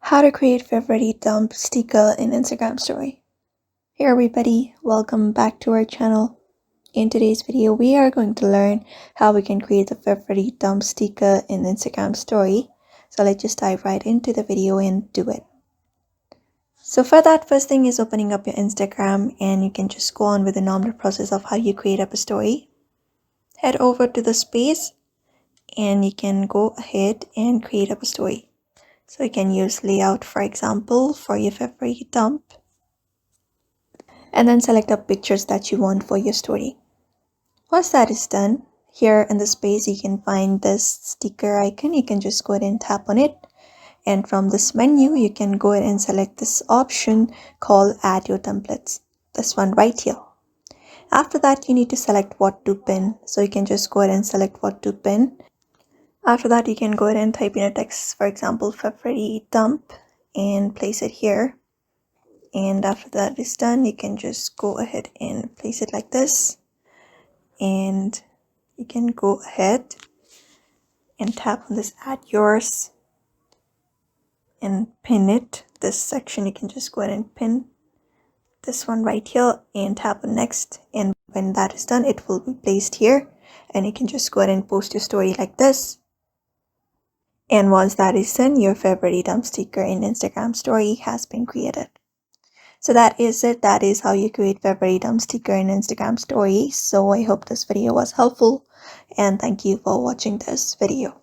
How to create favorite dump sticker in Instagram story. Hey everybody, welcome back to our channel. In today's video, we are going to learn how we can create a favorite dump sticker in Instagram story. So let's just dive right into the video and do it. So for that, first thing is opening up your Instagram, and you can just go on with the normal process of how you create up a story. Head over to the space and you can go ahead and create up a story. So you can use layout, for example, for your favorite dump. And then select the pictures that you want for your story. Once that is done, here in the space you can find this sticker icon. You can just go ahead and tap on it. And from this menu, you can go ahead and select this option called Add Your Templates. This one right here. After that, you need to select what to pin. So you can just go ahead and select what to pin. After that, you can go ahead and type in a text, for example, favorite dump, and place it here. And after that is done, you can just go ahead and place it like this. And you can go ahead and tap on this Add Yours and pin it. This section, you can just go ahead and pin this one right here and tap on Next. And when that is done, it will be placed here. And you can just go ahead and post your story like this. And once that is done, your favorite dump sticker in Instagram story has been created. So that is it. That is how you create favorite dump sticker in Instagram story. So I hope this video was helpful, and thank you for watching this video.